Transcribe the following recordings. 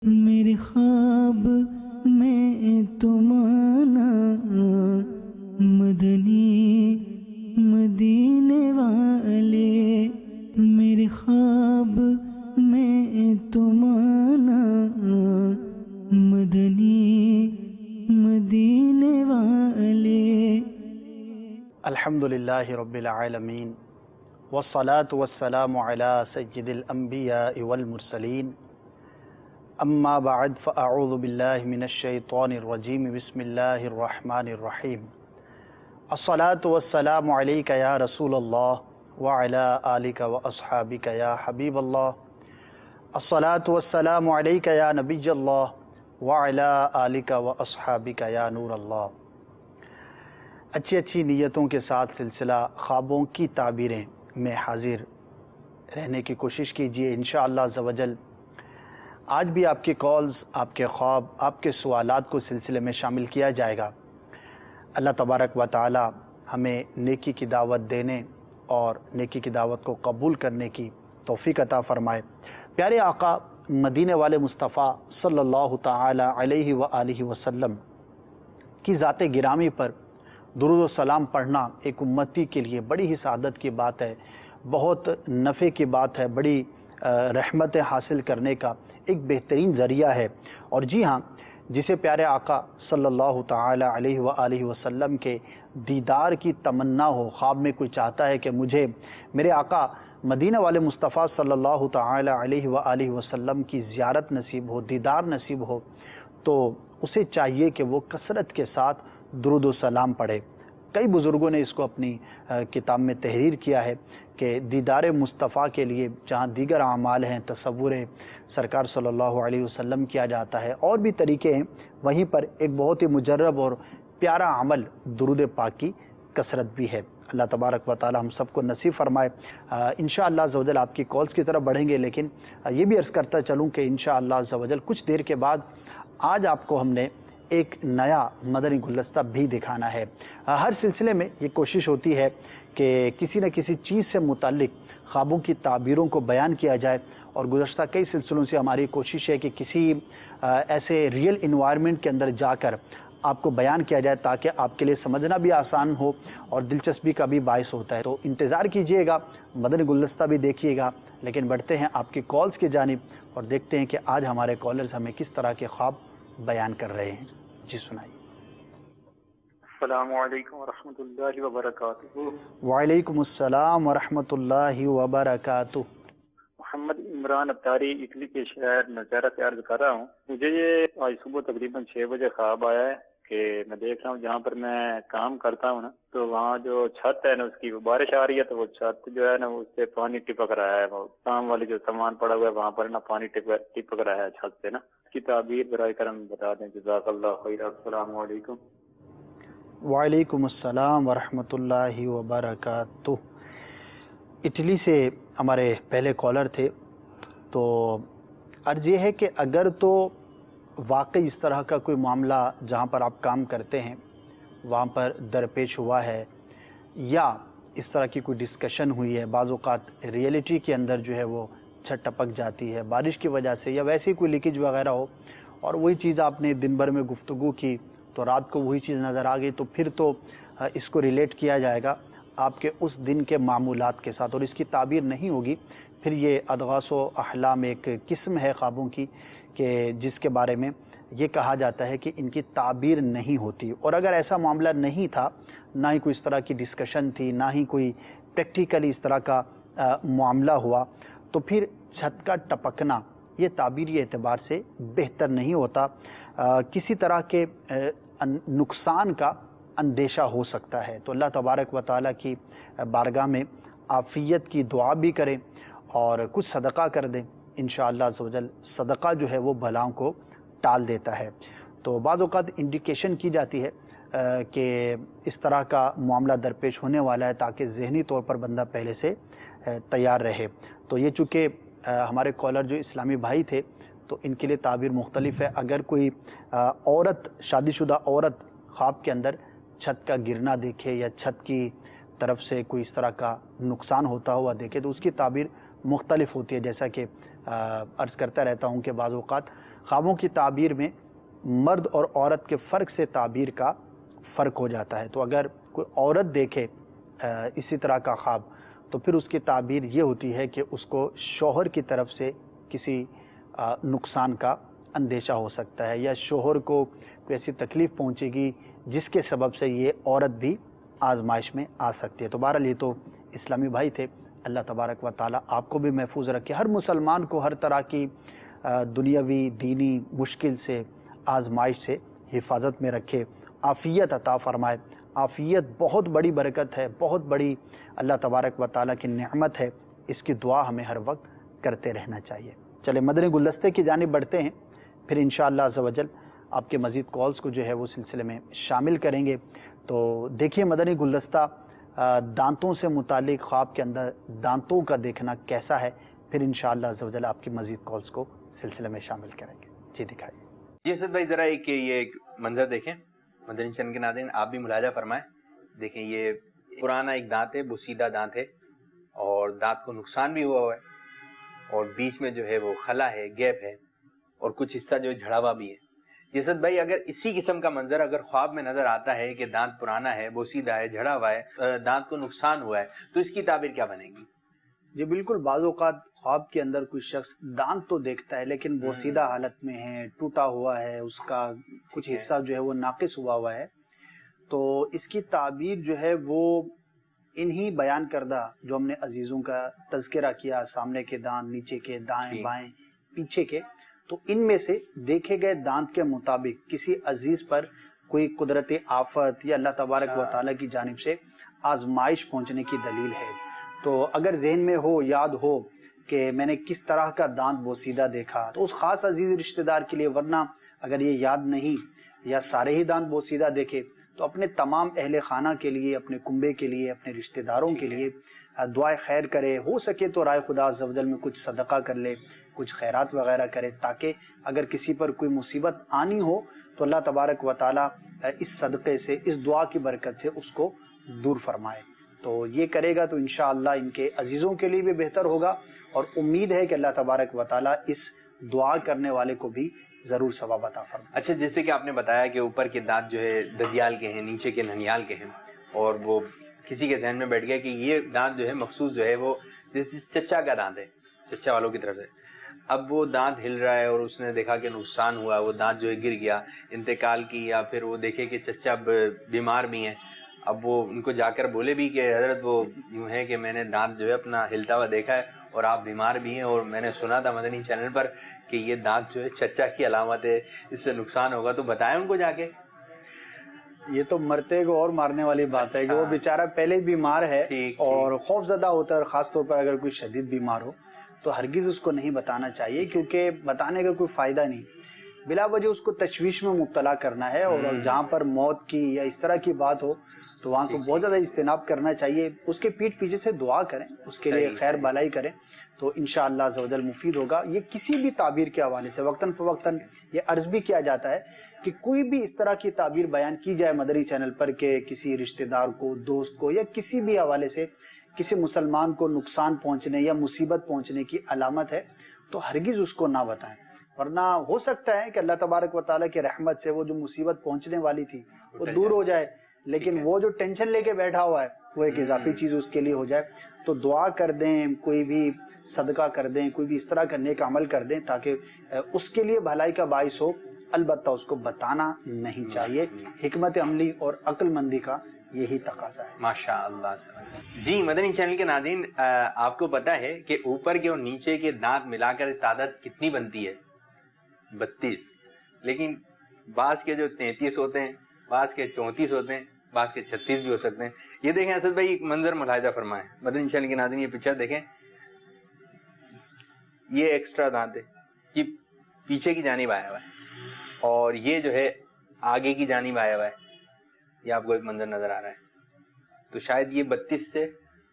میرے خواب میں تمہارا مدنی مدینے والے، میرے خواب میں تمہارا مدنی مدینے والے۔ الحمدللہ رب العالمین والصلاة والسلام علی سید الانبیاء والمرسلین، اما بعد فاعوذ باللہ من الشیطان الرجیم، بسم اللہ الرحمن الرحیم۔ الصلاة والسلام علیک یا رسول اللہ وعلی آلک واصحابک یا حبیب اللہ۔ الصلاة والسلام علیک یا نبی اللہ وعلی آلک واصحابک یا نور اللہ۔ اچھی نیتوں کے ساتھ سلسلہ خوابوں کی تعبیریں میں حاضر رہنے کی کوشش کیجیے انشاءاللہ عز و جل۔ آج بھی آپ کے کالز، آپ کے خواب، آپ کے سوالات کو سلسلے میں شامل کیا جائے گا۔ اللہ تبارک و تعالی ہمیں نیکی کی دعوت دینے اور نیکی کی دعوت کو قبول کرنے کی توفیق عطا فرمائے۔ پیارے آقا مدینے والے مصطفیٰ صلی اللہ تعالی علیہ وآلہ وسلم کی ذات گرامی پر درود و سلام پڑھنا ایک امتی کے لیے بڑی ہی سعادت کی بات ہے، بہت نفع کی بات ہے، بڑی رحمتیں حاصل کرنے کا ایک بہترین ذریعہ ہے۔ اور جی ہاں، جسے پیارے آقا صلی اللہ تعالی علیہ وآلہ وسلم کے دیدار کی تمنا ہو، خواب میں کوئی چاہتا ہے کہ مجھے میرے آقا مدینہ والے مصطفیٰ صلی اللہ تعالی علیہ وآلہ وسلم کی زیارت نصیب ہو، دیدار نصیب ہو، تو اسے چاہیے کہ وہ کثرت کے ساتھ درود و سلام پڑھے۔ کئی بزرگوں نے اس کو اپنی کتاب میں تحریر کیا ہے کہ دیدار مصطفیٰ کے لیے جہاں دیگر اعمال ہیں، تصور سرکار صلی اللہ علیہ وسلم کیا جاتا ہے، اور بھی طریقے ہیں، وہیں پر ایک بہت ہی مجرب اور پیارا عمل درود پاک کی کثرت بھی ہے۔ اللہ تبارک و تعالی ہم سب کو نصیب فرمائے۔ انشاءاللہ عز و جل آپ کی کالز کی طرف بڑھیں گے، لیکن یہ بھی عرض کرتا چلوں کہ انشاءاللہ عز و جل کچھ دیر کے بعد آج آپ کو ہم نے ایک نیا مدنی گلدستہ بھی دکھانا ہے۔ ہر سلسلے میں یہ کوشش ہوتی ہے کہ کسی نہ کسی چیز سے متعلق خوابوں کی تعبیروں کو بیان کیا جائے، اور گزشتہ کئی سلسلوں سے ہماری کوشش ہے کہ کسی ایسے ریئل انوائرمنٹ کے اندر جا کر آپ کو بیان کیا جائے تاکہ آپ کے لیے سمجھنا بھی آسان ہو اور دلچسپی کا بھی باعث ہوتا ہے۔ تو انتظار کیجئے گا، مدنی گلدستہ بھی دیکھیے گا، لیکن بڑھتے ہیں آپ کی کالز کی جانب اور دیکھتے ہیں کہ آج ہمارے کالرز ہمیں کس طرح کے خواب بیان کر رہے ہیں۔ جی سنائیے۔ السلام علیکم ورحمۃ اللہ وبرکاتہ۔ وعلیکم السلام ورحمۃ اللہ وبرکاتہ۔ محمد عمران اتاری اٹلی کے شہر نظارہ سے عرض کر رہا ہوں۔ مجھے یہ آج صبح تقریباً 6 بجے خواب آیا ہے کہ میں دیکھ رہا ہوں جہاں پر میں کام کرتا ہوں نا، تو وہاں جو چھت ہے نا، اس کی بارش آ رہی ہے، تو وہ چھت جو ہے نا اس سے پانی ٹپک رہا ہے، وہ کام والے جو سامان پڑا ہوا ہے وہاں پر نا پانی ٹپک رہا ہے چھت سے نا۔ اس کی تعبیر برائے کرم بتا دیں، جزاک اللہ خیر۔ السلام علیکم۔ وعلیکم السلام ورحمۃ اللہ وبرکاتہ۔ اٹلی سے ہمارے پہلے کالر تھے، تو عرض یہ ہے کہ اگر تو واقعی اس طرح کا کوئی معاملہ جہاں پر آپ کام کرتے ہیں وہاں پر درپیش ہوا ہے، یا اس طرح کی کوئی ڈسکشن ہوئی ہے، بعض اوقات ریئلٹی کے اندر جو ہے وہ چھت ٹپک جاتی ہے بارش کی وجہ سے، یا ویسی کوئی لیکیج وغیرہ ہو، اور وہی چیز آپ نے دن بھر میں گفتگو کی تو رات کو وہی چیز نظر آ گئی، تو پھر تو اس کو ریلیٹ کیا جائے گا آپ کے اس دن کے معمولات کے ساتھ، اور اس کی تعبیر نہیں ہوگی۔ پھر یہ اضغاث و احلام ایک قسم ہے خوابوں کی کہ جس کے بارے میں یہ کہا جاتا ہے کہ ان کی تعبیر نہیں ہوتی، اور اگر ایسا معاملہ نہیں تھا، نہ ہی کوئی اس طرح کی ڈسکشن تھی، نہ ہی کوئی پریکٹیکلی اس طرح کا معاملہ ہوا، تو پھر چھت کا ٹپکنا یہ تعبیری اعتبار سے بہتر نہیں ہوتا۔ کسی طرح کے نقصان کا اندیشہ ہو سکتا ہے، تو اللہ تبارک و تعالیٰ کی بارگاہ میں عافیت کی دعا بھی کریں اور کچھ صدقہ کر دیں، انشاءاللہ عز و جل صدقہ جو ہے وہ بلاؤں کو ٹال دیتا ہے۔ تو بعض اوقات انڈیکیشن کی جاتی ہے کہ اس طرح کا معاملہ درپیش ہونے والا ہے تاکہ ذہنی طور پر بندہ پہلے سے تیار رہے۔ تو یہ چونکہ ہمارے کالر جو اسلامی بھائی تھے تو ان کے لیے تعبیر مختلف ہے۔ اگر کوئی عورت، شادی شدہ عورت خواب کے اندر چھت کا گرنا دیکھے یا چھت کی طرف سے کوئی اس طرح کا نقصان ہوتا ہوا دیکھے تو اس کی تعبیر مختلف ہوتی ہے، جیسا کہ عرض کرتا رہتا ہوں کہ بعض اوقات خوابوں کی تعبیر میں مرد اور عورت کے فرق سے تعبیر کا فرق ہو جاتا ہے. تو اگر کوئی عورت دیکھے اسی طرح کا خواب تو پھر اس کی تعبیر یہ ہوتی ہے کہ اس کو شوہر کی طرف سے کسی نقصان کا اندیشہ ہو سکتا ہے یا شوہر کو کوئی ایسی تکلیف پہنچے گی جس کے سبب سے یہ عورت بھی آزمائش میں آ سکتی ہے. تو بہرحال یہ تو اسلامی بھائی تھے. اللہ تبارک و تعالی آپ کو بھی محفوظ رکھے, ہر مسلمان کو ہر طرح کی دنیاوی دینی مشکل سے آزمائش سے حفاظت میں رکھے, عافیت عطا فرمائے. عافیت بہت بڑی برکت ہے, بہت بڑی اللہ تبارک و تعالی کی نعمت ہے, اس کی دعا ہمیں ہر وقت کرتے رہنا چاہیے. چلے مدنی گلدستے کی جانب بڑھتے ہیں, پھر انشاءاللہ عز و جل آپ کے مزید کالز کو جو ہے وہ سلسلے میں شامل کریں گے. تو دیکھیے مدنی گلدستہ دانتوں سے متعلق خواب کے اندر دانتوں کا دیکھنا کیسا ہے, پھر انشاءاللہ عز و جل آپ کی مزید کالز کو سلسلے میں شامل کریں گے. جی دکھائیے. جی اسد بھائی ذرا یہ منظر دیکھیں مدنی چینل کے ناظرین, آپ بھی ملاحظہ فرمائیں. دیکھیں یہ پرانا ایک دانت ہے, بوسیدہ دانت ہے اور دانت کو نقصان بھی ہوا ہے اور بیچ میں جو ہے وہ خلا ہے, گیپ ہے اور کچھ حصہ جو جھڑا ہوا بھی ہے. یسد بھائی اگر اسی قسم کا منظر اگر خواب میں نظر آتا ہے کہ دانت پرانا ہے, بوسیدہ ہے, جھڑا ہوا ہے, دانت کو نقصان ہوا ہے, تو اس کی تعبیر کیا بنے گی؟ جی بالکل, بعض اوقات خواب کے اندر کوئی شخص دانت تو دیکھتا ہے لیکن بوسیدہ حالت میں ہے, ٹوٹا ہوا ہے, اس کا کچھ حصہ جو ہے وہ ناقص ہوا ہے. تو اس کی تعبیر جو ہے وہ انہی بیان کردہ جو ہم نے عزیزوں کا تذکرہ کیا, سامنے کے دانت, نیچے کے, دائیں بائیں, پیچھے کے, تو ان میں سے دیکھے گئے دانت کے مطابق کسی عزیز پر کوئی قدرتی آفت یا اللہ تبارک و تعالیٰ کی جانب سے آزمائش پہنچنے کی دلیل ہے. تو اگر ذہن میں ہو, یاد ہو کہ میں نے کس طرح کا دانت بوسیدہ دیکھا تو اس خاص عزیز رشتہ دار کے لیے, ورنہ اگر یہ یاد نہیں یا سارے ہی دانت بوسیدہ دیکھے تو اپنے تمام اہل خانہ کے لیے, اپنے کنبے کے لیے, اپنے رشتہ داروں کے لیے دعائے خیر کرے. ہو سکے تو رائے خدا عز و جل میں کچھ صدقہ کر لے, کچھ خیرات وغیرہ کرے, تاکہ اگر کسی پر کوئی مصیبت آنی ہو تو اللہ تبارک و تعالی اس صدقے سے, اس دعا کی برکت سے اس کو دور فرمائے. تو یہ کرے گا تو انشاءاللہ ان کے عزیزوں کے لیے بھی بہتر ہوگا, اور امید ہے کہ اللہ تبارک و تعالی اس دعا کرنے والے کو بھی ضرور ثواب عطا فرمائے. اچھا, جیسے کہ آپ نے بتایا کہ اوپر کے دانت جو ہے ددیال کے ہیں, نیچے کے ننیال کے ہیں, اور وہ کسی کے ذہن میں بیٹھ گیا کہ یہ دانت جو ہے مخصوص جو ہے وہ جیسے چچا کا دانت ہے, چچا والوں کی طرف سے. اب وہ دانت ہل رہا ہے اور اس نے دیکھا کہ نقصان ہوا, وہ دانت جو ہے گر گیا, انتقال کی, یا پھر وہ دیکھے کہ چچا بیمار بھی ہیں. اب وہ ان کو جا کر بولے بھی کہ حضرت وہ یوں ہے کہ میں نے دانت جو ہے اپنا ہلتا ہوا دیکھا ہے اور آپ بیمار بھی ہیں, اور میں نے سنا تھا مدنی چینل پر کہ یہ دانت جو ہے چچا کی علامت ہے, اس سے نقصان ہوگا, تو بتائیں ان کو جا کے. یہ تو مرتے کو اور مارنے والی بات ہے کہ وہ بیچارہ پہلے بیمار ہے اور خوف زدہ ہوتا ہے, اور خاص طور پر اگر کوئی شدید بیمار ہو تو ہرگز اس کو نہیں بتانا چاہیے, کیونکہ بتانے کا کوئی فائدہ نہیں, بلا وجہ اس کو تشویش میں مبتلا کرنا ہے. اور جہاں پر موت کی یا اس طرح کی بات ہو تو وہاں کو بہت زیادہ اجتناب کرنا چاہیے. اس کے پیٹھ پیچھے سے دعا کریں, اس کے لیے خیر بالائی کریں, تو انشاءاللہ عز و جل مفید ہوگا. یہ کسی بھی تعبیر کے حوالے سے وقتاً فوقتاً یہ عرض بھی کیا جاتا ہے کہ کوئی بھی اس طرح کی تعبیر بیان کی جائے مدری چینل پر کہ کسی رشتہ دار کو, دوست کو, یا کسی بھی حوالے سے کسی مسلمان کو نقصان پہنچنے یا مصیبت پہنچنے کی علامت ہے, تو ہرگز اس کو نہ بتائیں, ورنہ ہو سکتا ہے کہ اللہ تبارک و تعالیٰ کی رحمت سے وہ جو مصیبت پہنچنے والی تھی وہ دور ہو جائے, لیکن وہ جو ٹینشن لے کے بیٹھا ہوا ہے وہ ایک اضافی چیز اس کے لیے ہو جائے. تو دعا کر دیں, کوئی بھی صدقہ کر دیں, کوئی بھی اس طرح کا نیک عمل کر دیں تاکہ اس کے لیے بھلائی کا باعث ہو. البتہ اس کو بتانا نہیں چاہیے, حکمت عملی اور عقل مندی کا یہی تقاضا ہے. ماشاء اللہ. جی مدنی چینل کے ناظرین, آپ کو پتا ہے کہ اوپر کے اور نیچے کے دانت ملا کر تعداد کتنی بنتی ہے؟ 32. لیکن بعض کے جو 33 ہوتے ہیں, بعض کے 34 ہوتے ہیں, بعض کے 36 بھی ہو سکتے ہیں. یہ دیکھیں اسد بھائی ایک منظر ملاحظہ فرمائیں مدنی چینل کے ناظرین, یہ پکچر دیکھیں, یہ ایکسٹرا دانت ہے, یہ پیچھے کی جانب آیا ہوا ہے, اور یہ جو ہے آگے کی جانب آیا ہوا ہے. یہ آپ کو ایک منظر نظر آ رہا ہے. تو شاید یہ 32 سے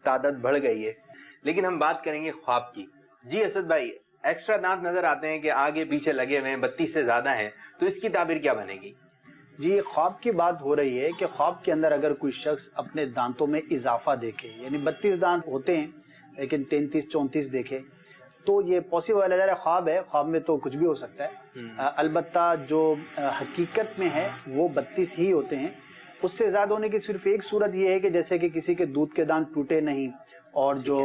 تعداد بڑھ گئی ہے. لیکن ہم بات کریں گے خواب کی. جی اسد بھائی, ایکسٹرا دانت نظر آتے ہیں کہ آگے پیچھے لگے ہوئے ہیں, 32 سے زیادہ ہیں, تو اس کی تعبیر کیا بنے گی؟ جی خواب کی بات ہو رہی ہے کہ خواب کے اندر اگر کوئی شخص اپنے دانتوں میں اضافہ دیکھے, یعنی 32 دانت ہوتے ہیں لیکن 33 34 دیکھے, تو یہ پاسبل ہے، خواب ہے، خواب میں تو کچھ بھی ہو سکتا ہے، البتہ جو حقیقت میں ہے وہ 32 ہی ہوتے ہیں. اس سے زیادہ ہونے کی صرف ایک صورت یہ ہے کہ جیسے کہ کسی کے دودھ کے دانت ٹوٹے نہیں اور جو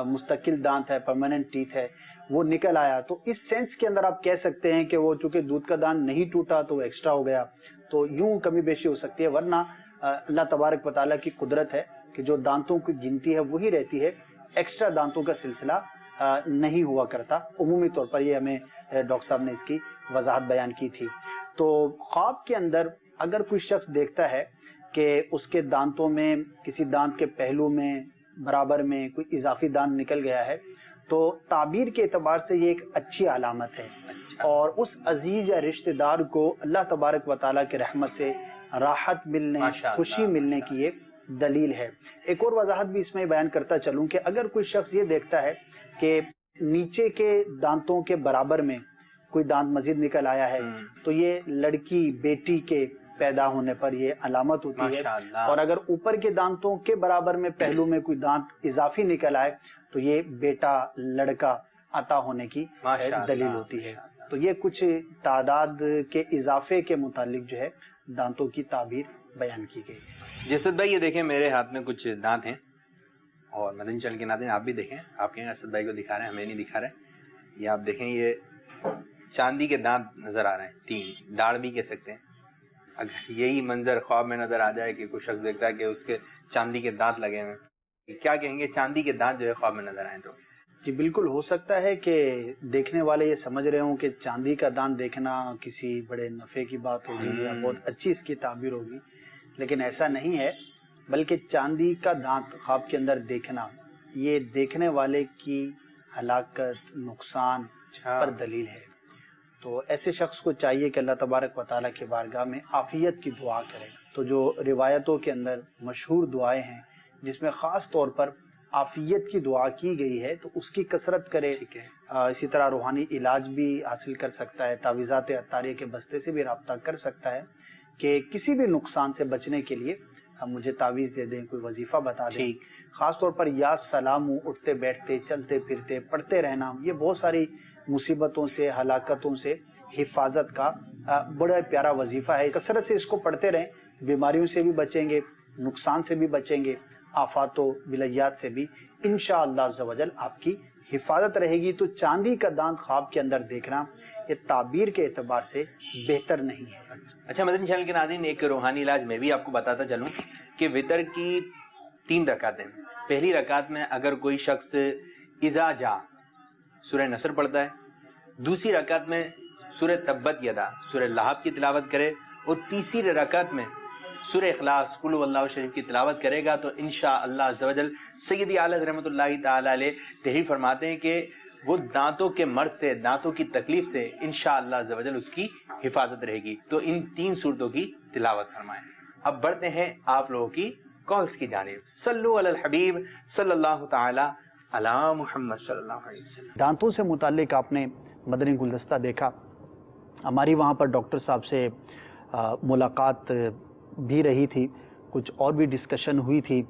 مستقل دانت ہے، پرماننٹ ٹیتھ ہے، وہ نکل آیا، تو اس سینس کے اندر آپ کہہ سکتے ہیں کہ وہ چونکہ دودھ کا دانت نہیں ٹوٹا تو وہ ایکسٹرا ہو گیا، تو یوں کمی بیشی ہو سکتی ہے. ورنہ اللہ تبارک و تعالیٰ کی قدرت ہے کہ جو دانتوں کی گنتی ہے وہی رہتی ہے، ایکسٹرا دانتوں کا سلسلہ نہیں ہوا کرتا. عمومی طور پر یہ ہمیں ڈاکٹر صاحب نے اس کی وضاحت بیان کی تھی. تو خواب کے اندر اگر کوئی شخص دیکھتا ہے کہ اس کے دانتوں میں کسی دانت کے پہلو میں برابر میں کوئی اضافی دانت نکل گیا ہے تو تعبیر کے اعتبار سے یہ ایک اچھی علامت ہے، اور اس عزیز یا رشتہ دار کو اللہ تبارک و تعالیٰ کی رحمت سے راحت ملنے، خوشی ملنے کی ایک دلیل ہے. ایک اور وضاحت بھی اس میں بیان کرتا چلوں کہ اگر کوئی شخص یہ دیکھتا ہے کہ نیچے کے دانتوں کے برابر میں کوئی دانت مزید نکل آیا ہے تو یہ لڑکی بیٹی کے پیدا ہونے پر یہ علامت ہوتی ہے، اور اگر اوپر کے دانتوں کے برابر میں پہلو میں کوئی دانت اضافی نکل آئے تو یہ بیٹا لڑکا عطا ہونے کی دلیل ہوتی ہے. تو یہ کچھ تعداد کے اضافے کے متعلق جو ہے دانتوں کی تعبیر بیان کی گئی. جسد بھائی یہ دیکھیں میرے ہاتھ میں کچھ دانت ہیں، اور مدنی چینل کے ناظرین آپ بھی دیکھیں، آپ کہیں اسد بھائی کو دکھا رہے ہیں، ہمیں نہیں دکھا رہے. یہ آپ دیکھیں، یہ چاندی کے دانت نظر آ رہے ہیں، 3 داڑ بھی کہہ سکتے ہیں. اگر یہی منظر خواب میں نظر آ جائے کہ کوئی شخص دیکھتا ہے کہ اس کے چاندی کے دانت لگے ہوئے، کیا کہیں گے چاندی کے دانت جو ہے خواب میں نظر آئیں تو؟ جی بالکل ہو سکتا ہے کہ دیکھنے والے یہ سمجھ رہے ہوں کہ چاندی کا دانت دیکھنا کسی بڑے نفع کی بات ہوگی یا بہت اچھی اس کی تعبیر ہوگی، لیکن ایسا نہیں ہے. بلکہ چاندی کا دانت خواب کے اندر دیکھنا یہ دیکھنے والے کی ہلاکت، نقصان پر دلیل ہے. تو ایسے شخص کو چاہیے کہ اللہ تبارک و تعالیٰ کے بارگاہ میں عافیت کی دعا کرے. تو جو روایتوں کے اندر مشہور دعائیں ہیں جس میں خاص طور پر عافیت کی دعا کی گئی ہے تو اس کی کثرت کرے. اسی طرح روحانی علاج بھی حاصل کر سکتا ہے، تعویذات عطاریہ کے بستے سے بھی رابطہ کر سکتا ہے کہ کسی بھی نقصان سے بچنے کے لیے مجھے تعویذ دے دیں، کوئی وظیفہ بتا دیں. خاص طور پر یا سلام، اٹھتے بیٹھتے چلتے پھرتے پڑھتے رہنا، یہ بہت ساری مصیبتوں سے، ہلاکتوں سے حفاظت کا بڑا پیارا وظیفہ ہے. کثرت سے اس کو پڑھتے رہیں، بیماریوں سے بھی بچیں گے، نقصان سے بھی بچیں گے، آفات و بلیات سے بھی انشاءاللہ عز و جل آپ کی حفاظت رہے گی. تو چاندی کا دانت خواب کے اندر دیکھنا یہ تعبیر کے اعتبار سے بہتر نہیں ہے. اچھا مدنی چینل کے ناظرین، ایک روحانی علاج میں بھی آپ کو بتاتا چلوں کہ وتر کی 3 رکعتیں. پہلی رکعت میں اگر کوئی شخص اذا جا سورہ نصر پڑھتا ہے، دوسری رکعت میں سورہ تبت یدا سورہ لہب کی تلاوت کرے، اور تیسری رکعت میں سورہ اخلاص قل هو اللہ شریف کی تلاوت کرے گا تو انشاءاللہ عز و جل سیدی اعلیٰ رحمۃ اللہ تعالی علیہ تحریر فرماتے ہیں کہ وہ دانتوں کے مرض سے، دانتوں کی تکلیف سے انشاءاللہ عز و جل اس کی حفاظت رہے گی. تو ان 3 صورتوں کی تلاوت فرمائیں. اب بڑھتے ہیں آپ لوگوں کی کالز کی جانب. صلو علی الحبیب صلی اللہ تعالی علی محمد صلی اللہ علیہ وسلم. دانتوں سے متعلق آپ نے مدنی گلدستہ دیکھا، ہماری وہاں پر ڈاکٹر صاحب سے ملاقات بھی رہی تھی، کچھ اور بھی ڈسکشن ہوئی تھی،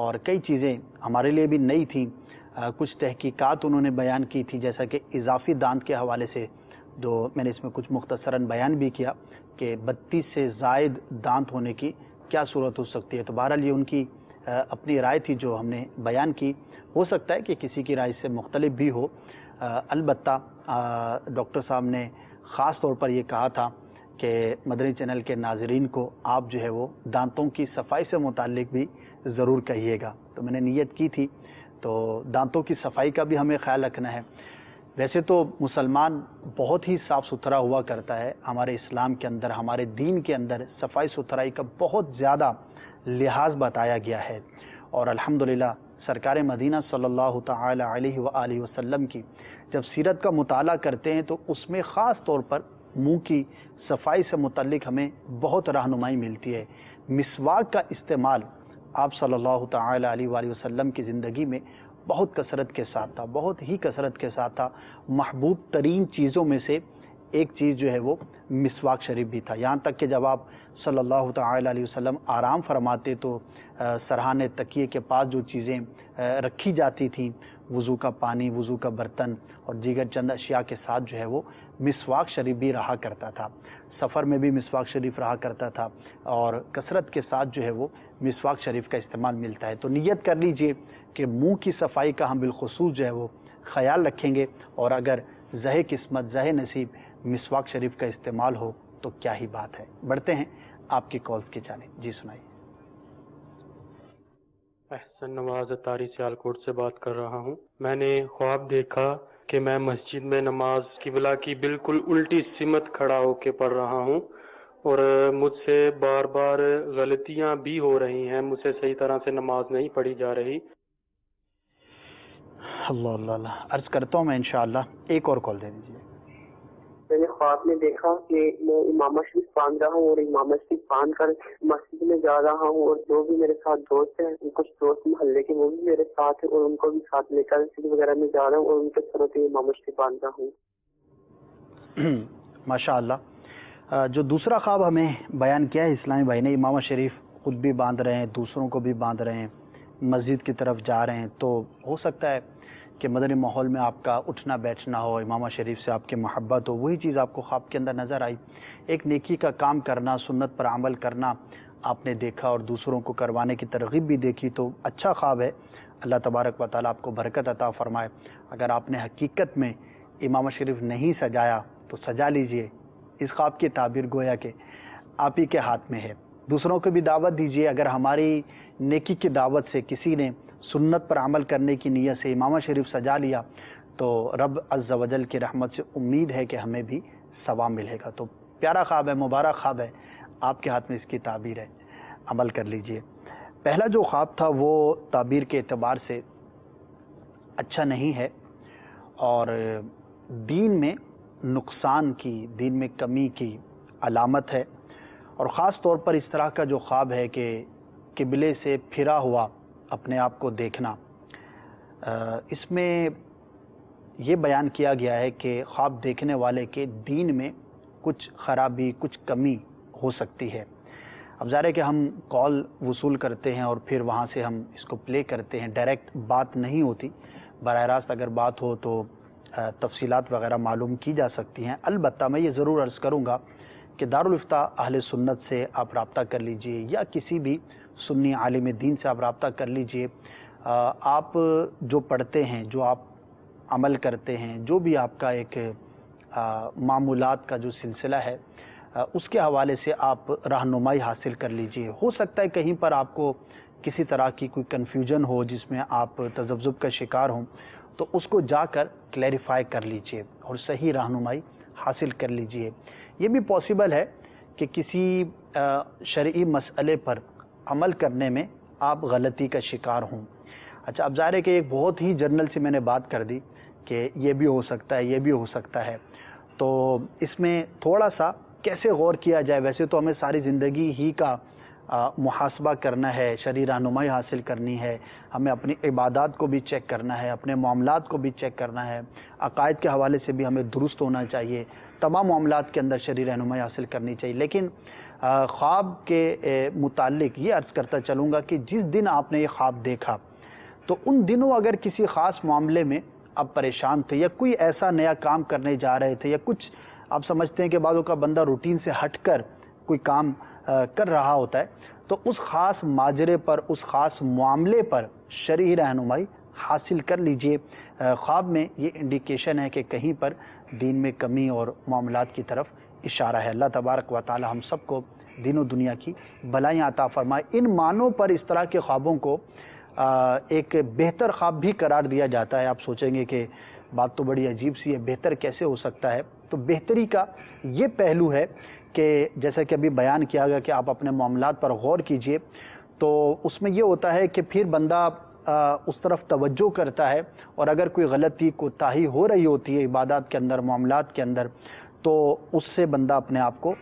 اور کئی چیزیں ہمارے لیے بھی نئی تھیں. کچھ تحقیقات انہوں نے بیان کی تھی، جیسا کہ اضافی دانت کے حوالے سے جو میں نے اس میں کچھ مختصراً بیان بھی کیا کہ 32 سے زائد دانت ہونے کی کیا صورت ہو سکتی ہے. تو بہرحال یہ ان کی اپنی رائے تھی جو ہم نے بیان کی. ہو سکتا ہے کہ کسی کی رائے سے مختلف بھی ہو. البتہ ڈاکٹر صاحب نے خاص طور پر یہ کہا تھا کہ مدنی چینل کے ناظرین کو آپ جو ہے وہ دانتوں کی صفائی سے متعلق بھی ضرور کہیے گا. تو میں نے نیت کی تھی، تو دانتوں کی صفائی کا بھی ہمیں خیال رکھنا ہے. ویسے تو مسلمان بہت ہی صاف ستھرا ہوا کرتا ہے. ہمارے اسلام کے اندر، ہمارے دین کے اندر صفائی ستھرائی کا بہت زیادہ لحاظ بتایا گیا ہے، اور الحمدللہ سرکار مدینہ صلی اللہ تعالی علیہ وآلہ وسلم کی جب سیرت کا مطالعہ کرتے ہیں تو اس میں خاص طور پر منہ کی صفائی سے متعلق ہمیں بہت رہنمائی ملتی ہے. مسواک کا استعمال آپ صلی اللہ تعالی علیہ وآلہ وسلم کی زندگی میں بہت کثرت کے ساتھ تھا، بہت ہی کثرت کے ساتھ تھا. محبوب ترین چیزوں میں سے ایک چیز جو ہے وہ مسواک شریف بھی تھا، یہاں تک کہ جب آپ صلی اللہ تعالی علیہ وسلم آرام فرماتے تو سرحانے تکیے کے پاس جو چیزیں رکھی جاتی تھیں، وضو کا پانی، وضو کا برتن اور دیگر چند اشیاء کے ساتھ جو ہے وہ مسواک شریف بھی رہا کرتا تھا۔ سفر میں بھی مسواک شریف رہا کرتا تھا اور کثرت کے ساتھ جو ہے وہ مسواک شریف کا استعمال ملتا ہے۔ تو نیت کر لیجئے کہ منہ کی صفائی کا ہم بالخصوص جو ہے وہ خیال رکھیں گے، اور اگر زہ قسمت زہ نصیب مسواک شریف کا استعمال ہو تو کیا ہی بات ہے۔ بڑھتے ہیں آپ کی کالز کی جانب، جی سنائیے۔ احسن نواز اتاری سیالکوٹ سے بات کر رہا ہوں۔ میں نے خواب دیکھا کہ میں مسجد میں نماز قبلہ کی بالکل الٹی سمت کھڑا ہو کے پڑھ رہا ہوں، اور مجھ سے بار بار غلطیاں بھی ہو رہی ہیں، مجھ سے صحیح طرح سے نماز نہیں پڑھی جا رہی۔ اللہ اللہ اللہ، عرض کرتا ہوں میں انشاءاللہ۔ ایک اور کال دے دیجیے۔ میں نے خواب میں دیکھا کہ میں امامہ شریف باندھ رہا ہوں، اور امامہ شریف باندھ کر مسجد میں جا رہا ہوں، اور جو بھی میرے ساتھ دوست ہیں، کچھ دوست محلے کے وہ بھی میرے ساتھ ہیں، اور ان کو بھی ساتھ لے کر مسجد وغیرہ میں جا رہا ہوں، اور ان کے سروں پہ امامہ شریف باندھ رہا ہوں۔ ماشاء اللہ۔ جو دوسرا خواب ہمیں بیان کیا ہے اسلامی بھائی نے، امامہ شریف خود بھی باندھ رہے ہیں، دوسروں کو بھی باندھ رہے ہیں، مسجد کی طرف جا رہے ہیں، تو ہو سکتا ہے کہ مدنی ماحول میں آپ کا اٹھنا بیٹھنا ہو، امامہ شریف سے آپ کی محبت ہو، وہی چیز آپ کو خواب کے اندر نظر آئی۔ ایک نیکی کا کام کرنا، سنت پر عمل کرنا آپ نے دیکھا اور دوسروں کو کروانے کی ترغیب بھی دیکھی، تو اچھا خواب ہے۔ اللہ تبارک و تعالیٰ آپ کو برکت عطا فرمائے۔ اگر آپ نے حقیقت میں امامہ شریف نہیں سجایا تو سجا لیجئے، اس خواب کی تعبیر گویا کہ آپ ہی کے ہاتھ میں ہے۔ دوسروں کو بھی دعوت دیجئے۔ اگر ہماری نیکی کی دعوت سے کسی نے سنت پر عمل کرنے کی نیت سے امامہ شریف سجا لیا تو رب عز و جل کی رحمت سے امید ہے کہ ہمیں بھی ثواب ملے گا۔ تو پیارا خواب ہے، مبارک خواب ہے، آپ کے ہاتھ میں اس کی تعبیر ہے، عمل کر لیجئے۔ پہلا جو خواب تھا وہ تعبیر کے اعتبار سے اچھا نہیں ہے، اور دین میں نقصان کی، دین میں کمی کی علامت ہے، اور خاص طور پر اس طرح کا جو خواب ہے کہ قبلے سے پھرا ہوا اپنے آپ کو دیکھنا، اس میں یہ بیان کیا گیا ہے کہ خواب دیکھنے والے کے دین میں کچھ خرابی، کچھ کمی ہو سکتی ہے۔ اب ظاہر ہے کہ ہم کال وصول کرتے ہیں اور پھر وہاں سے ہم اس کو پلے کرتے ہیں، ڈائریکٹ بات نہیں ہوتی، براہ راست اگر بات ہو تو تفصیلات وغیرہ معلوم کی جا سکتی ہیں۔ البتہ میں یہ ضرور عرض کروں گا کہ دارالافتاء اہل سنت سے آپ رابطہ کر لیجئے، یا کسی بھی سنی عالم دین سے آپ رابطہ کر لیجئے۔ آپ جو پڑھتے ہیں، جو آپ عمل کرتے ہیں، جو بھی آپ کا ایک معمولات کا جو سلسلہ ہے، اس کے حوالے سے آپ رہنمائی حاصل کر لیجئے۔ ہو سکتا ہے کہیں پر آپ کو کسی طرح کی کوئی کنفیوژن ہو جس میں آپ تذبذب کا شکار ہوں، تو اس کو جا کر کلیریفائی کر لیجئے اور صحیح رہنمائی حاصل کر لیجئے۔ یہ بھی پاسبل ہے کہ کسی شرعی مسئلے پر عمل کرنے میں آپ غلطی کا شکار ہوں۔ اچھا، اب ظاہر ہے کہ ایک بہت ہی جنرل سے میں نے بات کر دی کہ یہ بھی ہو سکتا ہے، یہ بھی ہو سکتا ہے، تو اس میں تھوڑا سا کیسے غور کیا جائے؟ ویسے تو ہمیں ساری زندگی ہی کا محاسبہ کرنا ہے، شرعی رہنمائی حاصل کرنی ہے، ہمیں اپنی عبادات کو بھی چیک کرنا ہے، اپنے معاملات کو بھی چیک کرنا ہے، عقائد کے حوالے سے بھی ہمیں درست ہونا چاہیے، تمام معاملات کے اندر شرعی رہنمائی حاصل کرنی چاہیے۔ لیکن خواب کے متعلق یہ عرض کرتا چلوں گا کہ جس دن آپ نے یہ خواب دیکھا تو ان دنوں اگر کسی خاص معاملے میں آپ پریشان تھے، یا کوئی ایسا نیا کام کرنے جا رہے تھے، یا کچھ آپ سمجھتے ہیں کہ بعضوں کا بندہ روٹین سے ہٹ کر کوئی کام کر رہا ہوتا ہے، تو اس خاص ماجرے پر، اس خاص معاملے پر شرعی رہنمائی حاصل کر لیجئے۔ خواب میں یہ انڈیکیشن ہے کہ کہیں پر دین میں کمی اور معاملات کی طرف اشارہ ہے۔ اللہ تبارک و تعالی ہم سب کو دین و دنیا کی بلائیں عطا فرمائے۔ ان معنوں پر اس طرح کے خوابوں کو ایک بہتر خواب بھی قرار دیا جاتا ہے۔ آپ سوچیں گے کہ بات تو بڑی عجیب سی ہے، بہتر کیسے ہو سکتا ہے؟ تو بہتری کا یہ پہلو ہے کہ جیسا کہ ابھی بیان کیا گیا کہ آپ اپنے معاملات پر غور کیجئے، تو اس میں یہ ہوتا ہے کہ پھر بندہ اس طرف توجہ کرتا ہے، اور اگر کوئی غلطی کوتاہی ہو رہی ہوتی ہے عبادات کے اندر، معاملات کے اندر، تو اس سے بندہ اپنے آپ کو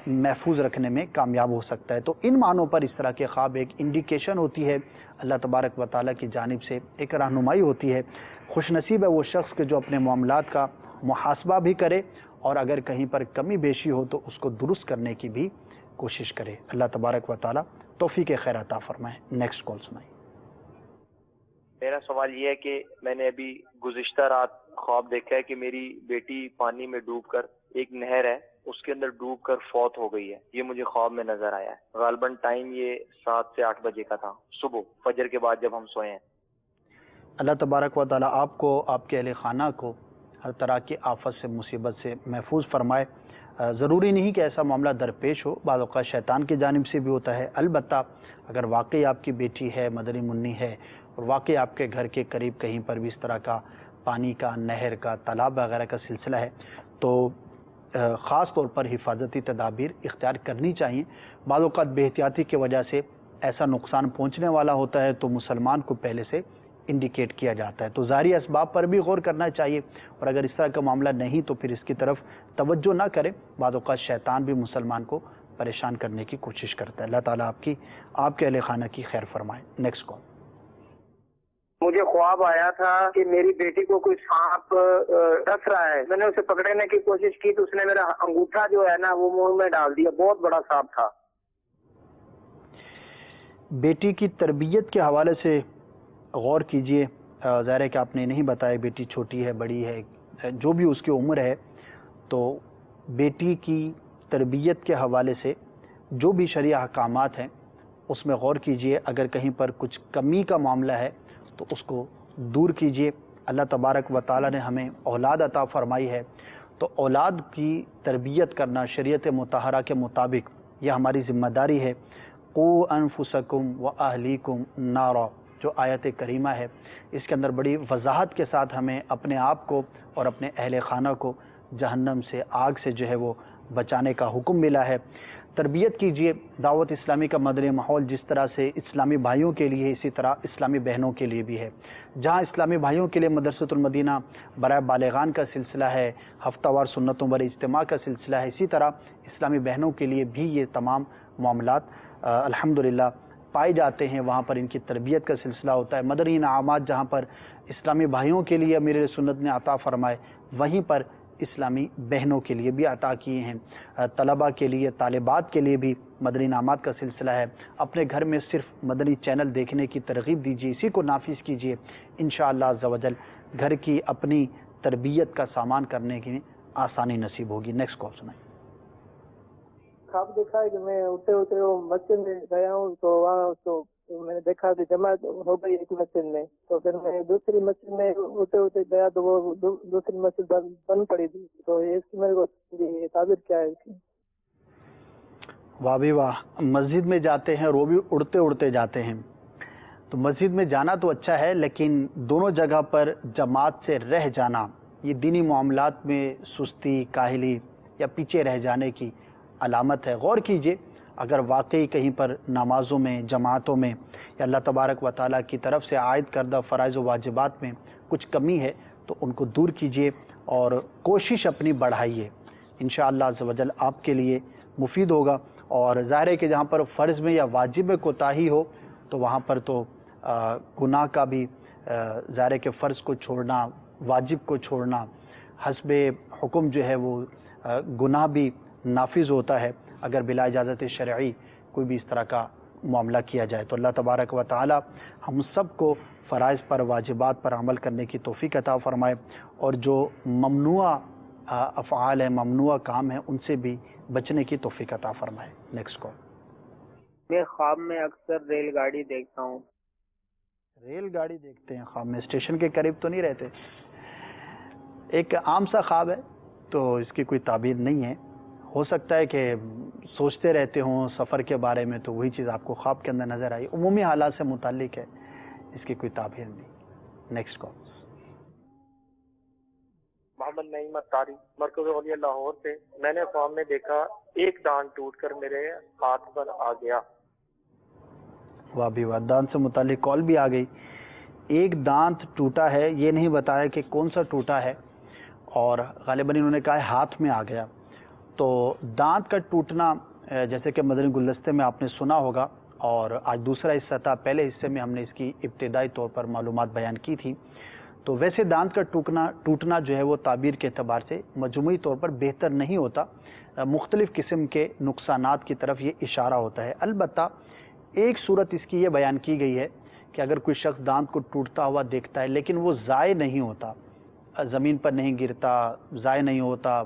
محفوظ رکھنے میں کامیاب ہو سکتا ہے۔ تو ان معنوں پر اس طرح کے خواب ایک انڈیکیشن ہوتی ہے اللہ تبارک و تعالیٰ کی جانب سے، ایک رہنمائی ہوتی ہے۔ خوش نصیب ہے وہ شخص کہ جو اپنے معاملات کا محاسبہ بھی کرے اور اگر کہیں پر کمی بیشی ہو تو اس کو درست کرنے کی بھی کوشش کرے. اللہ تبارک و تعالی توفیق خیر عطا فرمائے. نیکسٹ کال سنائیں. میرا سوال یہ ہے کہ میں نے ابھی گزشتہ رات خواب دیکھا ہے کہ میری بیٹی پانی میں ڈوب کر، ایک نہر ہے اس کے اندر ڈوب کر فوت ہو گئی ہے. یہ مجھے خواب میں نظر آیا ہے. غالباً ٹائم یہ 7 سے 8 بجے کا تھا، صبح فجر کے بعد جب ہم سوئے ہیں. اللہ تبارک و تعالی آپ کو، آپ کے اہل خانہ کو ہر طرح کی آفت سے، مصیبت سے محفوظ فرمائے. ضروری نہیں کہ ایسا معاملہ درپیش ہو، بعض اوقات شیطان کی جانب سے بھی ہوتا ہے. البتہ اگر واقعی آپ کی بیٹی ہے، مدنی منی ہے، اور واقعی آپ کے گھر کے قریب کہیں پر بھی اس طرح کا پانی کا، نہر کا، تالاب وغیرہ کا سلسلہ ہے تو خاص طور پر حفاظتی تدابیر اختیار کرنی چاہیے. بعض اوقات بے احتیاطی کی وجہ سے ایسا نقصان پہنچنے والا ہوتا ہے تو مسلمان کو پہلے سے انڈیکیٹ کیا جاتا ہے. تو ظاہری اسباب پر بھی غور کرنا چاہیے، اور اگر اس طرح کا معاملہ نہیں تو پھر اس کی طرف توجہ نہ کریں. بعض اوقات شیطان بھی مسلمان کو پریشان کرنے کی کوشش کرتا ہے. اللہ تعالیٰ آپ کے اہل خانہ کی خیر فرمائے. Next call. مجھے خواب آیا تھا کہ میری بیٹی کو کوئی سانپ ڈس رہا ہے. میں نے اسے پکڑنے کی کوشش کی تو اس نے میرا انگوٹھا جو ہے نا وہ منہ میں ڈال دیا. بہت بڑا سانپ تھا. بیٹی کی تربیت کے حوالے سے غور کیجئے. ظاہر ہے کہ آپ نے نہیں بتایا بیٹی چھوٹی ہے، بڑی ہے، جو بھی اس کی عمر ہے، تو بیٹی کی تربیت کے حوالے سے جو بھی شرعی احکامات ہیں اس میں غور کیجئے. اگر کہیں پر کچھ کمی کا معاملہ ہے تو اس کو دور کیجئے. اللہ تبارک و تعالی نے ہمیں اولاد عطا فرمائی ہے، تو اولاد کی تربیت کرنا شریعت مطہرہ کے مطابق یہ ہماری ذمہ داری ہے. قوا انفسکم واہلیکم نارا جو آیت کریمہ ہے، اس کے اندر بڑی وضاحت کے ساتھ ہمیں اپنے آپ کو اور اپنے اہل خانہ کو جہنم سے، آگ سے جو ہے وہ بچانے کا حکم ملا ہے. تربیت کیجئے. دعوت اسلامی کا مدنی ماحول جس طرح سے اسلامی بھائیوں کے لیے اسی طرح اسلامی بہنوں کے لیے بھی ہے. جہاں اسلامی بھائیوں کے لیے مدرسۃ المدینہ برائے بالغان کا سلسلہ ہے، ہفتہ وار سنتوں پر اجتماع کا سلسلہ ہے، اسی طرح اسلامی بہنوں کے لیے بھی یہ تمام معاملات الحمدللہ پائے جاتے ہیں. وہاں پر ان کی تربیت کا سلسلہ ہوتا ہے. مدنی انعامات جہاں پر اسلامی بھائیوں کے لیے امیر سنت نے عطا فرمائے، وہیں پر اسلامی بہنوں کے لیے بھی عطا کیے ہیں. طلباء کے لیے، طالبات کے لیے بھی مدنی انعامات کا سلسلہ ہے. اپنے گھر میں صرف مدنی چینل دیکھنے کی ترغیب دیجیے، اسی کو نافذ کیجیے. انشاءاللہ عز و جل گھر کی اپنی تربیت کا سامان کرنے کی آسانی نصیب ہوگی. نیکسٹ کال سنائیں. خواب دیکھا ہے کہ میں اٹھتے اٹھتے وہ مسجد میں گیا ہوں تو وہاں تو میں نے دیکھا کہ جماعت ہو گئی ایک مسجد میں. تو پھر میں دوسری مسجد میں اٹھتے اٹھتے گیا تو وہ دوسری مسجد بند پڑی تھی. تو اس کی میرے کو تعبیر کیا ہے؟ واہ بھی واہ. مسجد میں جاتے ہیں اور وہ بھی اڑتے اڑتے جاتے ہیں. تو مسجد میں جانا تو اچھا ہے، لیکن دونوں جگہ پر جماعت سے رہ جانا یہ دینی معاملات میں سستی، کاہلی یا پیچھے رہ جانے کی علامت ہے. غور کیجئے. اگر واقعی کہیں پر نمازوں میں، جماعتوں میں یا اللہ تبارک و تعالیٰ کی طرف سے عائد کردہ فرائض و واجبات میں کچھ کمی ہے تو ان کو دور کیجئے اور کوشش اپنی بڑھائیے. انشاءاللہ عز و جل آپ کے لیے مفید ہوگا. اور ظاہر ہے کہ جہاں پر فرض میں یا واجب میں کوتاہی ہو تو وہاں پر تو گناہ کا بھی ظاہر ہے کہ فرض کو چھوڑنا، واجب کو چھوڑنا، حسب حکم جو ہے وہ گناہ بھی نافذ ہوتا ہے اگر بلا اجازت شرعی کوئی بھی اس طرح کا معاملہ کیا جائے. تو اللہ تبارک و تعالی ہم سب کو فرائض پر، واجبات پر عمل کرنے کی توفیق عطا فرمائے، اور جو ممنوع افعال ہیں، ممنوع کام ہیں، ان سے بھی بچنے کی توفیق عطا فرمائے. Next call. میں خواب میں اکثر ریل گاڑی دیکھتا ہوں. ریل گاڑی دیکھتے ہیں خواب میں؟ اسٹیشن کے قریب تو نہیں رہتے؟ ایک عام سا خواب ہے تو اس کی کوئی تعبیر نہیں ہے. ہو سکتا ہے کہ سوچتے رہتے ہوں سفر کے بارے میں تو وہی چیز آپ کو خواب کے اندر نظر آئی. عمومی حالات سے متعلق ہے، اس کی کوئی تعبیر نہیں. Next call. محمد نعیم اتاری، مرکز اولیاء لاہور سے. میں نے خواب میں دیکھا ایک دانت ٹوٹ کر میرے ہاتھ پر آ گیا. واہ بھی واہ. دانت سے متعلق کال بھی آ گئی. ایک دانت ٹوٹا ہے، یہ نہیں بتایا کہ کون سا ٹوٹا ہے، اور غالباً انہوں نے کہا ہاتھ میں آ گیا. تو دانت کا ٹوٹنا جیسے کہ مدنی گلدستے میں آپ نے سنا ہوگا، اور آج دوسرا حصہ تھا، پہلے حصے میں ہم نے اس کی ابتدائی طور پر معلومات بیان کی تھی. تو ویسے دانت کا ٹوٹنا جو ہے وہ تعبیر کے اعتبار سے مجموعی طور پر بہتر نہیں ہوتا، مختلف قسم کے نقصانات کی طرف یہ اشارہ ہوتا ہے۔ البتہ ایک صورت اس کی یہ بیان کی گئی ہے کہ اگر کوئی شخص دانت کو ٹوٹتا ہوا دیکھتا ہے لیکن وہ ضائع نہیں ہوتا، زمین پر نہیں گرتا، ضائع نہیں ہوتا،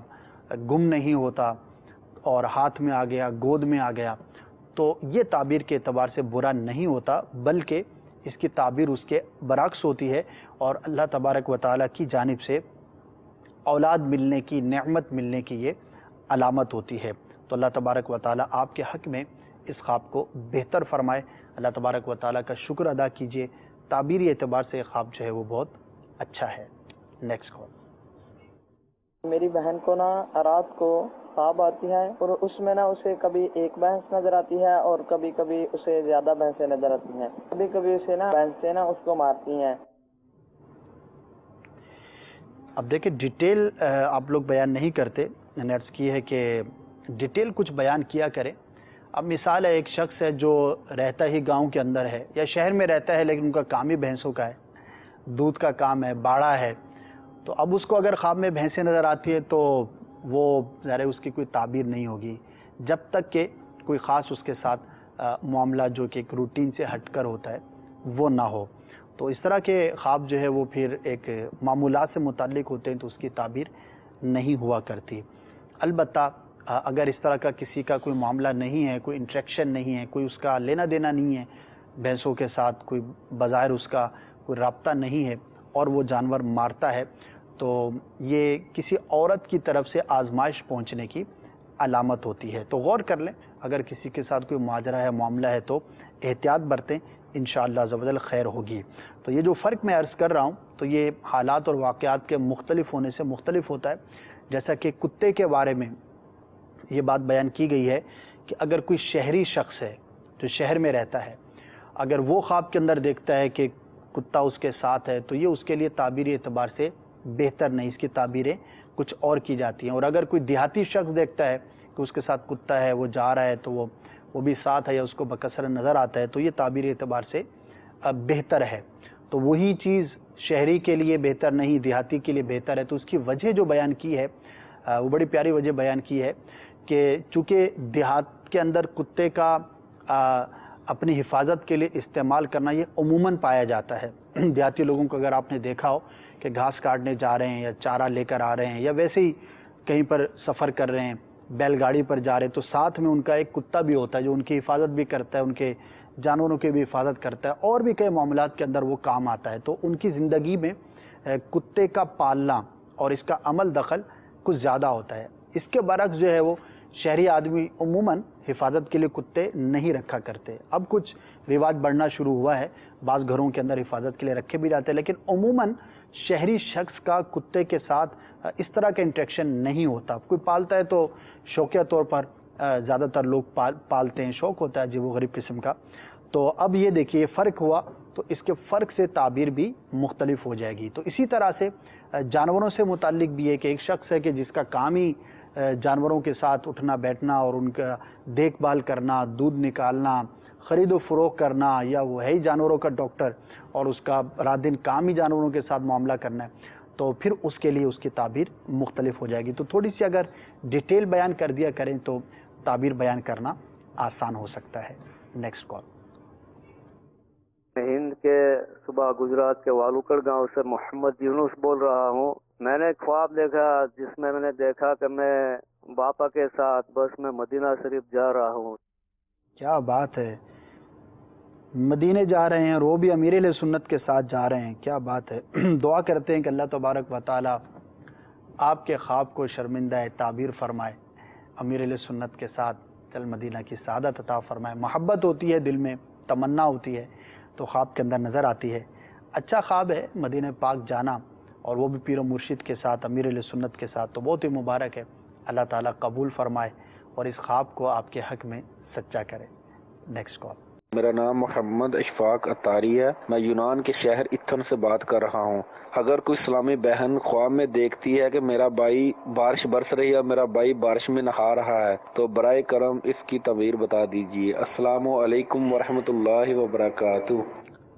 گم نہیں ہوتا اور ہاتھ میں آ گیا، گود میں آ گیا، تو یہ تعبیر کے اعتبار سے برا نہیں ہوتا، بلکہ اس کی تعبیر اس کے برعکس ہوتی ہے اور اللہ تبارک و تعالیٰ کی جانب سے اولاد ملنے کی، نعمت ملنے کی یہ علامت ہوتی ہے۔ تو اللہ تبارک و تعالیٰ آپ کے حق میں اس خواب کو بہتر فرمائے۔ اللہ تبارک و تعالیٰ کا شکر ادا کیجئے، تعبیری اعتبار سے یہ خواب جو ہے وہ بہت اچھا ہے۔ Next call. میری بہن کو نا رات کو خواب آتی ہے اور اس میں نا اسے کبھی ایک بھینس نظر آتی ہے اور کبھی کبھی اسے زیادہ بھینسیں نظر آتی ہیں، کبھی کبھی اسے نا بھینسیں نا اس کو مارتی ہیں۔ اب دیکھیں ڈیٹیل آپ لوگ بیان نہیں کرتے، میں نے عرض کی ہے کہ ڈیٹیل کچھ بیان کیا کریں۔ اب مثال ہے ایک شخص ہے جو رہتا ہی گاؤں کے اندر ہے یا شہر میں رہتا ہے لیکن ان کا کام ہی بھینسوں کا ہے، دودھ کا کام ہے، باڑا ہے، تو اب اس کو اگر خواب میں بھینسیں نظر آتی ہے تو وہ ظاہر ہے اس کی کوئی تعبیر نہیں ہوگی جب تک کہ کوئی خاص اس کے ساتھ معاملہ جو کہ ایک روٹین سے ہٹ کر ہوتا ہے وہ نہ ہو۔ تو اس طرح کے خواب جو ہے وہ پھر ایک معمولات سے متعلق ہوتے ہیں تو اس کی تعبیر نہیں ہوا کرتی۔ البتہ اگر اس طرح کا کسی کا کوئی معاملہ نہیں ہے، کوئی انٹریکشن نہیں ہے، کوئی اس کا لینا دینا نہیں ہے بھینسوں کے ساتھ، کوئی بظاہر اس کا کوئی رابطہ نہیں ہے اور وہ جانور مارتا ہے، تو یہ کسی عورت کی طرف سے آزمائش پہنچنے کی علامت ہوتی ہے۔ تو غور کر لیں، اگر کسی کے ساتھ کوئی ماجرا ہے، معاملہ ہے تو احتیاط برتیں، انشاءاللہ عز و جل خیر ہوگی۔ تو یہ جو فرق میں عرض کر رہا ہوں تو یہ حالات اور واقعات کے مختلف ہونے سے مختلف ہوتا ہے۔ جیسا کہ کتے کے بارے میں یہ بات بیان کی گئی ہے کہ اگر کوئی شہری شخص ہے جو شہر میں رہتا ہے، اگر وہ خواب کے اندر دیکھتا ہے کہ کتا اس کے ساتھ ہے تو یہ اس کے لیے تعبیری اعتبار سے بہتر نہیں، اس کی تعبیریں کچھ اور کی جاتی ہیں۔ اور اگر کوئی دیہاتی شخص دیکھتا ہے کہ اس کے ساتھ کتا ہے، وہ جا رہا ہے تو وہ بھی ساتھ ہے یا اس کو بکثرت نظر آتا ہے تو یہ تعبیری اعتبار سے بہتر ہے۔ تو وہی چیز شہری کے لیے بہتر نہیں، دیہاتی کے لیے بہتر ہے۔ تو اس کی وجہ جو بیان کی ہے وہ بڑی پیاری وجہ بیان کی ہے کہ چونکہ دیہات کے اندر کتے کا اپنی حفاظت کے لیے استعمال کرنا یہ عموماً پایا جاتا ہے۔ دیہاتی لوگوں کو اگر آپ نے دیکھا ہو کہ گھاس کاٹنے جا رہے ہیں یا چارہ لے کر آ رہے ہیں یا ویسے ہی کہیں پر سفر کر رہے ہیں، بیل گاڑی پر جا رہے ہیں، تو ساتھ میں ان کا ایک کتا بھی ہوتا ہے جو ان کی حفاظت بھی کرتا ہے، ان کے جانوروں کی بھی حفاظت کرتا ہے اور بھی کئی معاملات کے اندر وہ کام آتا ہے۔ تو ان کی زندگی میں کتے کا پالنا اور اس کا عمل دخل کچھ زیادہ ہوتا ہے۔ اس کے برعکس جو ہے وہ شہری آدمی عموماً حفاظت کے لیے کتے نہیں رکھا کرتے۔ اب کچھ رواج بڑھنا شروع ہوا ہے، بعض گھروں کے اندر حفاظت کے لیے رکھے بھی جاتے ہیں، لیکن عموماً شہری شخص کا کتے کے ساتھ اس طرح کا انٹریکشن نہیں ہوتا۔ کوئی پالتا ہے تو شوقیہ طور پر زیادہ تر لوگ پالتے ہیں، شوق ہوتا ہے عجیب و غریب قسم کا۔ تو اب یہ دیکھیے فرق ہوا تو اس کے فرق سے تعبیر بھی مختلف ہو جائے گی۔ تو اسی طرح سے جانوروں سے متعلق بھی ہے کہ ایک شخص ہے کہ جس کا کام ہی جانوروں کے ساتھ اٹھنا بیٹھنا اور ان کا دیکھ بھال کرنا، دودھ نکالنا، خرید و فروخت کرنا، یا وہ ہے ہی جانوروں کا ڈاکٹر اور اس کا رات دن کام ہی جانوروں کے ساتھ معاملہ کرنا ہے، تو پھر اس کے لیے اس کی تعبیر مختلف ہو جائے گی۔ تو تھوڑی سی اگر ڈیٹیل بیان کر دیا کریں تو تعبیر بیان کرنا آسان ہو سکتا ہے۔ Next call. ہند کے صوبہ گجرات کے والوکڑ گاؤں سے محمد یونس بول رہا ہوں۔ میں نے ایک خواب دیکھا جس میں نے دیکھا کہ میں باپا کے ساتھ بس میں مدینہ شریف جا رہا ہوں۔ کیا بات ہے، مدینے جا رہے ہیں، وہ بھی امیر اہل سنت کے ساتھ جا رہے ہیں، کیا بات ہے۔ دعا کرتے ہیں کہ اللہ تبارک و تعالی آپ کے خواب کو شرمندہ تعبیر فرمائے، امیر اہل سنت کے ساتھ چل مدینہ کی سعادت عطا فرمائے۔ محبت ہوتی ہے دل میں، تمنا ہوتی ہے تو خواب کے اندر نظر آتی ہے۔ اچھا خواب ہے مدینہ پاک جانا، اور وہ بھی پیر و مرشد کے ساتھ، امیر اہل سنت کے ساتھ، تو بہت ہی مبارک ہے۔ اللہ تعالیٰ قبول فرمائے اور اس خواب کو آپ کے حق میں سچا کرے۔ Next call. میرا نام محمد اشفاق اتاری ہے، میں یونان کے شہر ایتھن سے بات کر رہا ہوں۔ اگر کوئی اسلامی بہن خواب میں دیکھتی ہے کہ میرا بھائی بارش برس رہی ہے اور میرا بھائی بارش میں نہا رہا ہے تو برائے کرم اس کی تعبیر بتا دیجیے۔ السلام علیکم ورحمۃ اللہ وبرکاتہ۔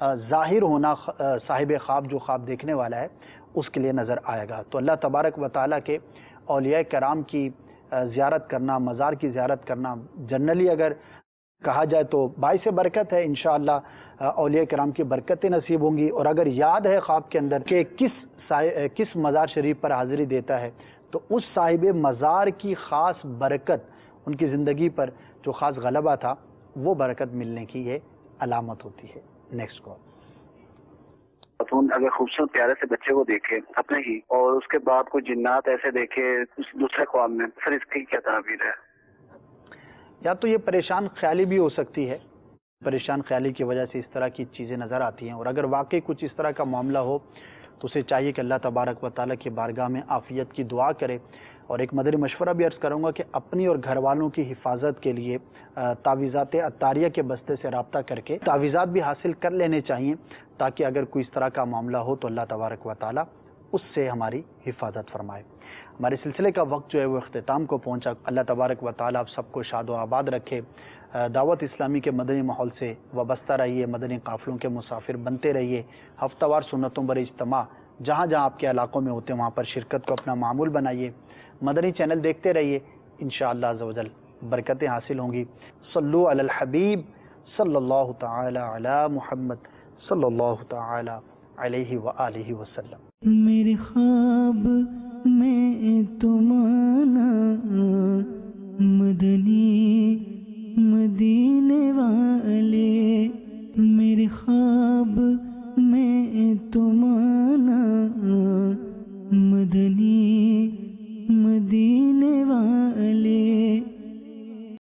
ظاہر ہونا صاحب خواب جو خواب دیکھنے والا ہے اس کے لیے نظر آئے گا۔ تو اللہ تبارک و تعالیٰ کے اولیاء کرام کی زیارت کرنا، مزار کی زیارت کرنا جنرلی اگر کہا جائے تو باعث برکت ہے، انشاءاللہ اولیاء کرام کی برکتیں نصیب ہوں گی۔ اور اگر یاد ہے خواب کے اندر کہ کس مزار شریف پر حاضری دیتا ہے تو اس صاحب مزار کی خاص برکت، ان کی زندگی پر جو خاص غلبہ تھا، وہ برکت ملنے کی یہ علامت ہوتی ہے۔ Next call. خاتون اگر خوبصورت پیارے سے بچے کو دیکھے اپنے ہی اور اس کے بعد کوئی جنات ایسے دیکھے دوسرے خواب میں، پھر اس کی کیا تعبیر ہے؟ یا تو یہ پریشان خیالی بھی ہو سکتی ہے، پریشان خیالی کی وجہ سے اس طرح کی چیزیں نظر آتی ہیں، اور اگر واقعی کچھ اس طرح کا معاملہ ہو تو اسے چاہیے کہ اللہ تبارک و تعالیٰ کی بارگاہ میں عافیت کی دعا کرے۔ اور ایک مدنی مشورہ بھی عرض کروں گا کہ اپنی اور گھر والوں کی حفاظت کے لیے تعویذات عطاریہ کے بستے سے رابطہ کر کے تعویذات بھی حاصل کر لینے چاہیے، تاکہ اگر کوئی اس طرح کا معاملہ ہو تو اللہ تبارک و تعالیٰ اس سے ہماری حفاظت فرمائے۔ ہمارے سلسلے کا وقت جو ہے وہ اختتام کو پہنچا۔ اللہ تبارک و تعالیٰ آپ سب کو شاد و آباد رکھے۔ دعوت اسلامی کے مدنی ماحول سے وابستہ رہیے، مدنی قافلوں کے مسافر بنتے رہیے، ہفتہ وار سنتوں پر اجتماع جہاں جہاں آپ کے علاقوں میں ہوتے ہیں وہاں پر شرکت کو اپنا معمول بنائیے، مدنی چینل دیکھتے رہیے، انشاءاللہ عز و جل برکتیں حاصل ہوں گی۔ صلو علی الحبیب صلی اللہ تعالی علی محمد صلی اللہ تعالی علیہ وآلہ وسلم۔ میرے خواب میں تم